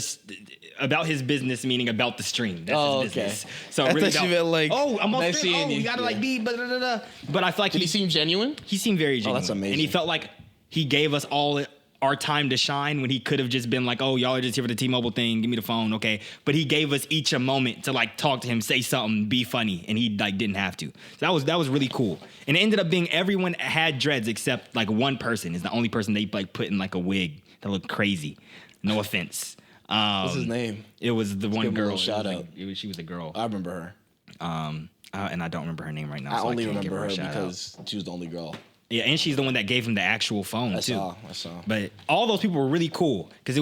about his business, meaning about the stream. That's his business. So I really thought you meant like, I'm on stream. We gotta like be, But I feel like did he seem genuine? He seemed very genuine. Oh, that's amazing. And he felt like he gave us all our time to shine when he could have just been like, oh, y'all are just here for the T-Mobile thing. Give me the phone, okay? But he gave us each a moment to like talk to him, say something, be funny, and he like didn't have to. So that was really cool. And it ended up being everyone had dreads except like one person is the only person they like put in like a wig that looked crazy. No offense. What's his name? It was the one girl. Shout out. She was a girl. I remember her. And I don't remember her name right now. I only remember her because she was the only girl. Yeah, and she's the one that gave him the actual phone I too. I saw. But all those people were really cool because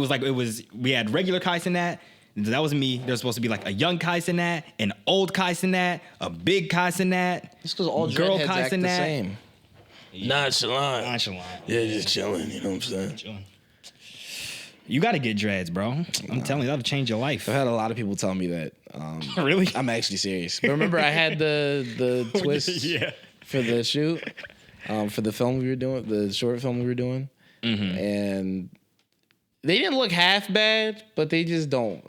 we had regular Kai Cenat. That was me. There's supposed to be like a young Kai Cenat, an old Kai Cenat, a big Kai Cenat. It's because all girl Kai act the same. Yeah. Nonchalant. Yeah, just chilling. You know what I'm saying? Chilling. You got to get dreads, bro. I'm telling you, that'll change your life. I've had a lot of people tell me that. Really? I'm actually serious. But remember, I had the twist for the shoot. For the film we were doing, the short film we were doing, and they didn't look half bad, but they just don't.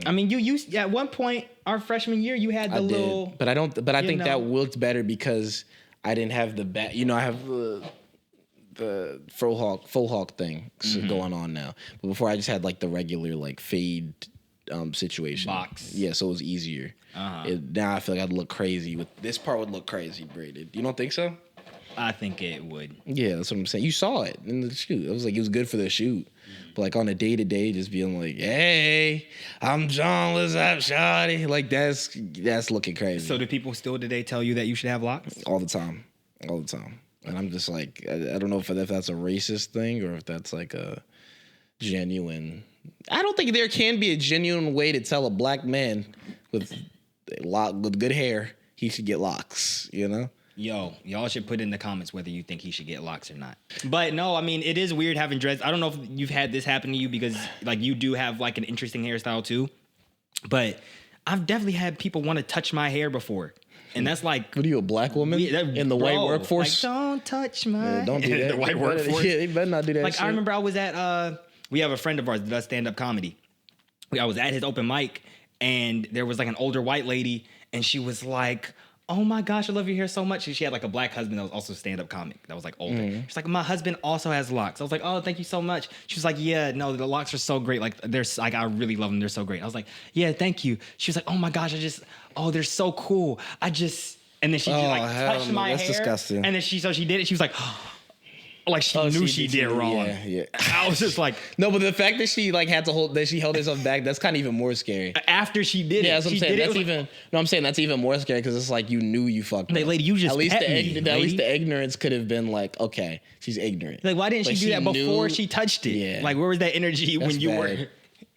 I mean, you at one point our freshman year, you had the little, but I don't. But I think that looked better because I didn't have the back. You know, I have the full hawk thing going on now. But before I just had like the regular like fade situation. Box. Yeah, so it was easier. Now I feel like I'd look crazy with this part would look crazy braided. You don't think so? I think it would. Yeah, that's what I'm saying. You saw it in the shoot. It was like it was good for the shoot. But like on a day-to-day, just being like, hey, I'm John, what's up, shawty? Like that's looking crazy. So do people still today tell you that you should have locks? All the time. And I'm just like, I don't know if that's a racist thing or if that's like a genuine. I don't think there can be a genuine way to tell a black man with good hair he should get locks, you know? Yo, y'all should put in the comments whether you think he should get locks or not. But no, I mean, it is weird having dreads. I don't know if you've had this happen to you because like you do have like an interesting hairstyle too. But I've definitely had people want to touch my hair before. And that's like... What are you, a black woman in the white workforce? Like, don't touch my... don't do that. The white workforce. Yeah, they better not do that Like, shit. I remember I was at... we have a friend of ours that does stand-up comedy. I was at his open mic, and there was like an older white lady, and she was like... Oh my gosh, I love your hair so much. And she had like a black husband that was also a stand-up comic that was like older. She's like, my husband also has locks. I was like, oh, thank you so much. She was like, yeah, no, the locks are so great. Like, I really love them. They're so great. I was like, yeah, thank you. She was like, oh my gosh, they're so cool. And then she just like touched my hair. That's disgusting. And then she did it. She was like, like she knew she did wrong. Yeah. I was just like, no, but the fact that she like had to she held herself back, that's kind of even more scary. After she did it, that's what I'm saying. I'm saying that's even more scary because it's like you knew you fucked. Like, lady, you just at least the ignorance could have been like, okay, she's ignorant. Like, why didn't she do that before she touched it? Yeah. Like, where was that energy when you were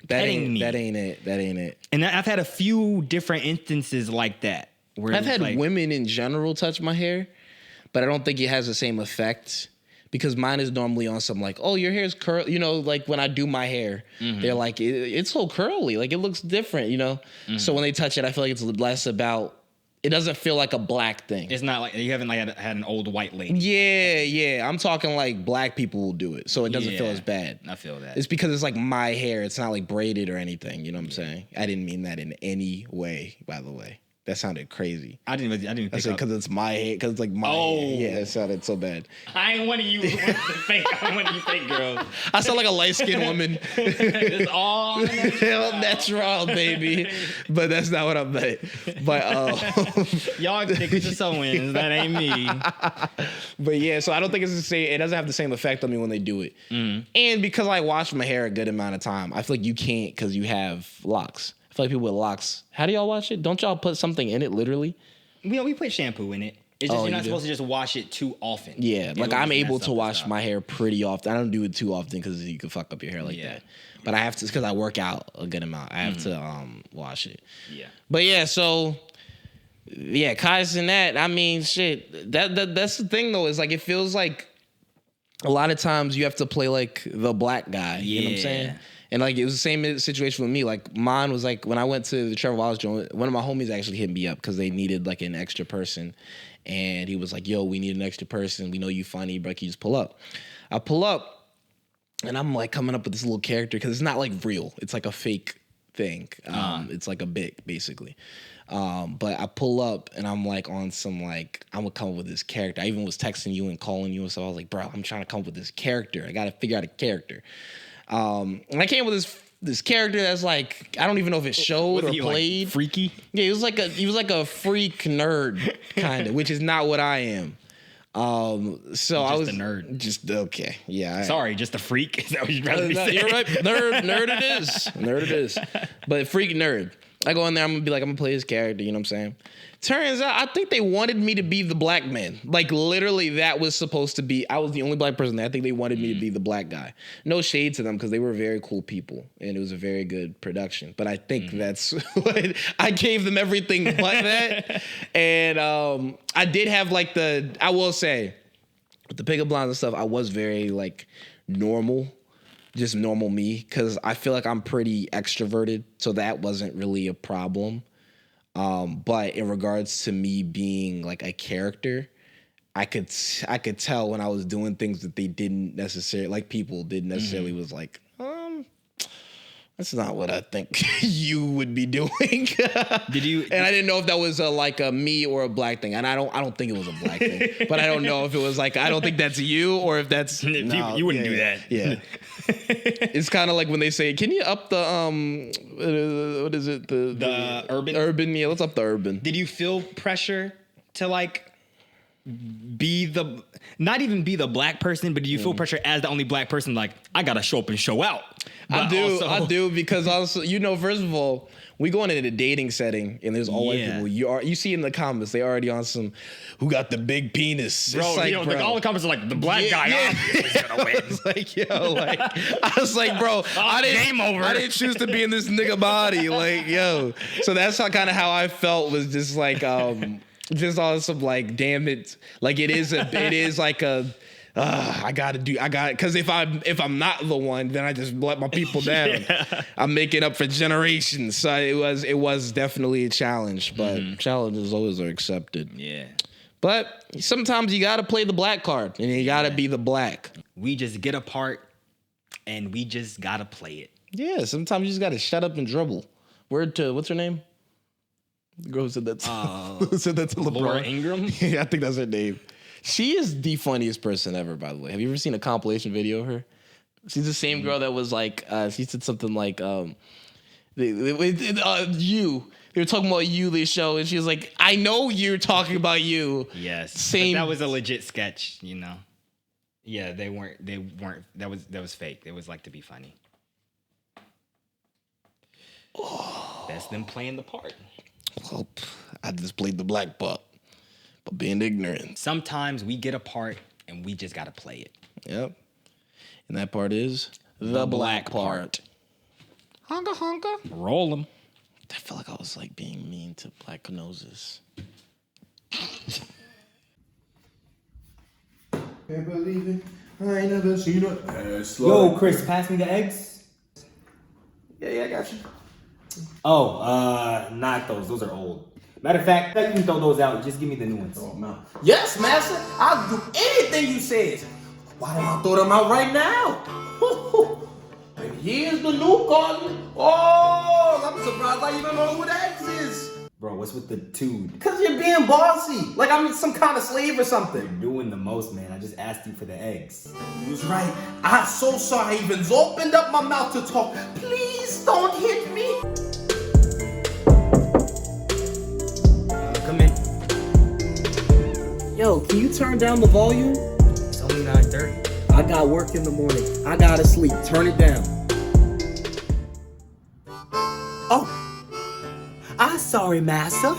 petting me? That ain't it. And I've had a few different instances like that. Where I've had women in general touch my hair, but I don't think it has the same effect. Because mine is normally on some like, oh, your hair's curly. You know, like when I do my hair, they're like, it's so curly. Like it looks different, you know? So when they touch it, I feel like it's less about, it doesn't feel like a black thing. It's not like, you haven't like had an old white lady. Yeah. I'm talking like black people will do it. So it doesn't feel as bad. I feel that. It's because it's like my hair. It's not like braided or anything. You know what I'm saying? I didn't mean that in any way, by the way. That sounded crazy. I didn't think because it's my head. Because it's like my head. Yeah, it sounded so bad. I ain't one of you fake. I'm one of you fake girls. I sound like a light-skinned woman. It's all natural, baby. But that's not what I meant. But y'all think it's just so wins. That ain't me. But yeah, so I don't think it's the same. It doesn't have the same effect on me when they do it. Mm. And because I wash my hair a good amount of time, I feel like you can't because you have locks. I feel like people with locks. How do y'all wash it? Don't y'all put something in it, literally? We put shampoo in it. It's just you're not supposed to just wash it too often. Yeah, like I'm able to wash my hair pretty often. I don't do it too often because you can fuck up your hair like that. But I have to, because I work out a good amount. I have to wash it. Yeah. But yeah, so yeah, Kai's in that. I mean, shit. That's the thing though. Is like it feels like a lot of times you have to play like the black guy. You know what I'm saying? And like it was the same situation with me. Like mine was like when I went to the Trevor Wallace joint, one of my homies actually hit me up because they needed like an extra person, and he was like, "Yo, we need an extra person. We know you funny, bro. Can you just pull up?" I pull up, and I'm like coming up with this little character because it's not like real. It's like a fake thing. It's like a bit basically. But I pull up and I'm like on some like I'm gonna come up with this character. I even was texting you and calling you and so I was like, bro, I'm trying to come up with this character. I gotta figure out a character. And I came up with this character that's like I don't even know if it showed or played. Like freaky? Yeah, he was like a freak nerd kind of, which is not what I am. So I was a nerd. Just okay. Yeah. Sorry, just a freak. Is that what you'd rather be saying? You're right. Nerd it is. Nerd it is. But freak nerd. I go in there, I'm gonna be like, I'm gonna play this character, you know what I'm saying? Turns out, I think they wanted me to be the black man. Like, literally, that was supposed to be, I was the only black person there. I think they wanted me to be the black guy. No shade to them, because they were very cool people, and it was a very good production. But I think that's what, I gave them everything but that. And I did have, like, I will say, with the pickup lines and stuff, I was very, like, normal. Just normal me, because I feel like I'm pretty extroverted, so that wasn't really a problem. But in regards to me being like a character, I could tell when I was doing things that they didn't necessarily, like people didn't necessarily was like, that's not what I think you would be doing. Did you? And I didn't know if that was like a me or a black thing. And I don't think it was a black thing. But I don't know if it was like, I don't think that's you or if that's no, you wouldn't do that. Yeah. It's kind of like when they say, can you up the what is it? The urban? Urban, yeah, let's up the urban. Did you feel pressure to like not even be the black person, but do you feel pressure as the only black person, like, I gotta show up and show out? I do, because also, first of all, we going into a dating setting and there's all white people. You see in the comments, they already on some who got the big penis. Bro, it's like, bro, all the comments are like, the black guy is gonna win. It's like, I was like, bro, I didn't choose to be in this nigga body. Like, yo. So that's how I felt, was just like, just on some like, damn it. Like it is like a, because if I'm not the one, then I just let my people down. I'm making up for generations. So it was definitely a challenge, but challenges always are accepted. Yeah. But sometimes you got to play the black card, and you got to be the black. We just get a part, and we just got to play it. Yeah, sometimes you just got to shut up and dribble. Word to, what's her name? The girl who said that to LeBron. Laura Ingraham? Yeah, I think that's her name. She is the funniest person ever, by the way. Have you ever seen a compilation video of her? She's the same girl that was like, she said something like, you. They were talking about you this show, and she was like, I know you're talking about you. Yes. Same. But that was a legit sketch, you know? Yeah, they weren't, that was fake. It was like to be funny. That's them playing the part. Well, I just played the black part. But being ignorant. Sometimes we get a part and we just got to play it. Yep. And that part is the black part. Honka honka. Roll them. I felt like I was like being mean to black noses. Can't believe it. I ain't never seen it. Yo, Chris, pass me the eggs. Yeah, I got you. Oh, not those. Those are old. Matter of fact, you can throw those out. Just give me the new ones. Oh, no. Yes, master. I'll do anything you say. Why don't I throw them out right now? And here's the new cotton. Oh, I'm surprised I even know who that is. Bro, what's with the two? Because you're being bossy. Like I'm some kind of slave or something. You're doing the most, man. I just asked you for the eggs. You was right. I'm so sorry I even opened up my mouth to talk. Please don't hit me. Come in. Yo, can you turn down the volume? It's only 9:30. I got work in the morning. I gotta sleep. Turn it down. Oh. I'm sorry, massa.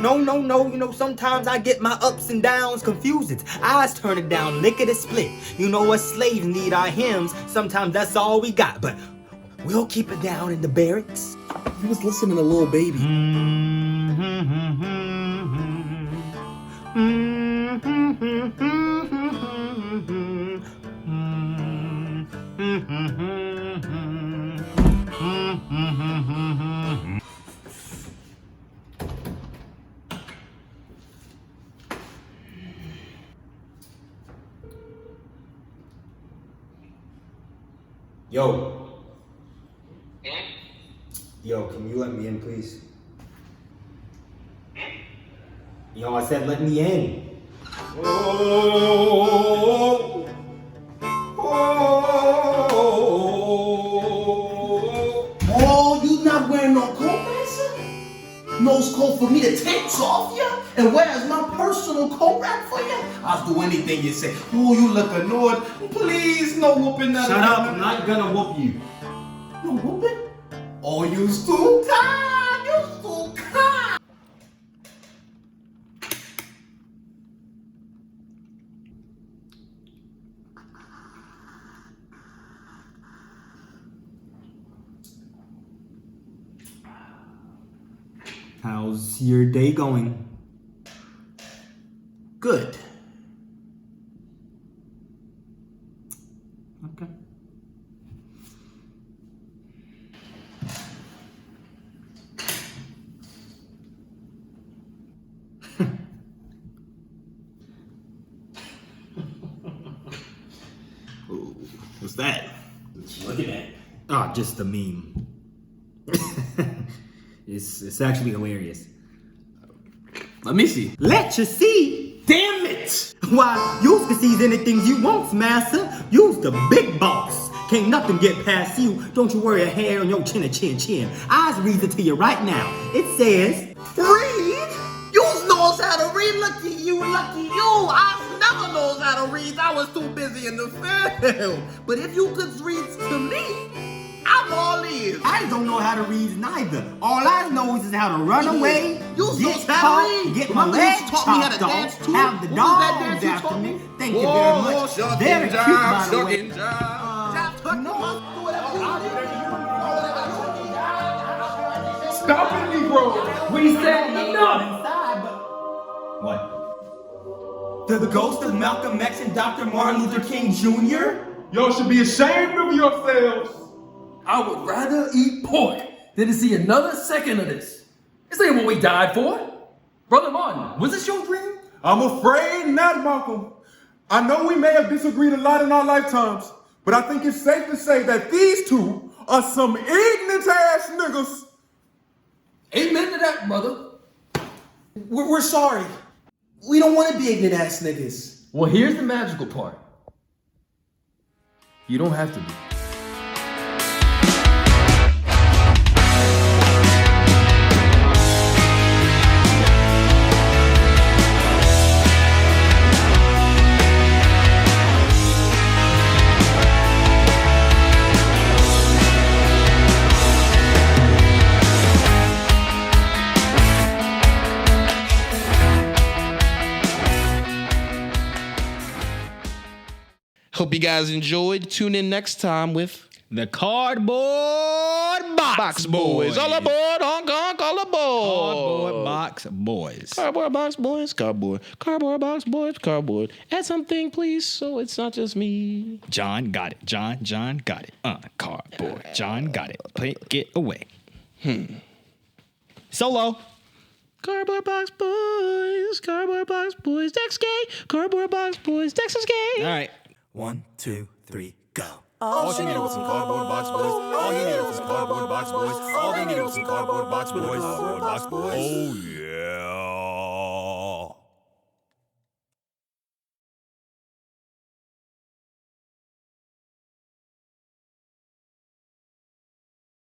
No. You know, sometimes I get my ups and downs confused. Eyes turn it down, lickety split. You know what slaves need our hymns. Sometimes that's all we got, but we'll keep it down in the barracks. He was listening to Lil Baby. Yo, can you let me in, please? Yo, I said let me in. Oh, you not wearing no coat, Mason? Nose coat for me to take off ya? And where's my personal coat rack for ya? I'll do anything you say. Oh, you look annoyed. Please, no whooping that. Shut up, I'm not gonna whoop you. No whooping? Oh, you too kind. You too kind. How's your day going? Good. Okay. Ooh, what's that? What you looking at? Ah, just a meme. It's actually hilarious. Let me see. Let you see. Damn it! Why, you can seize anything you want, massa. You's the big boss. Can't nothing get past you. Don't you worry a hair on your chin. Eyes reads it to you right now. It says, Read? You knows how to read. Lucky you. I never knows how to read. I was too busy in the field. But if you could read to me, I'm all ears. I don't know how to read neither. All I know is how to run away, You get knows how to caught, read. get my Remember you legs taught me how to chopped dance off, too? have the What was that dogs dance you after taught me. me? Thank you very much. Very cute, by the way. Stop it, Negro! We said enough! What? The ghost of Malcolm X and Dr. Martin Luther King Jr.? Y'all should be ashamed of yourselves! I would rather eat pork than to see another second of this. This ain't what we died for. Brother Martin, was this your dream? I'm afraid not, Malcolm. I know we may have disagreed a lot in our lifetimes, but I think it's safe to say that these two are some ignorant ass niggas. Amen to that, brother. We're sorry. We don't want to be ignorant ass niggas. Well, here's the magical part. You don't have to be. Hope you guys enjoyed. Tune in next time with The Cardboard Box Boys. All aboard, Hong Kong, all aboard. Cardboard Box Boys. Cardboard Box Boys, cardboard. Cardboard Box Boys, cardboard. Add something, please, so it's not just me. John got it. John got it. Cardboard. John got it. Get away. Solo. Cardboard Box Boys, Cardboard Box Boys, Dex gay. Cardboard Box Boys, Dex is gay. All right. 1, 2, 3, go. All she needed was some cardboard box boys. All he needed was some cardboard box boys. All they needed was some cardboard box boys. Cardboard box boys. Oh yeah.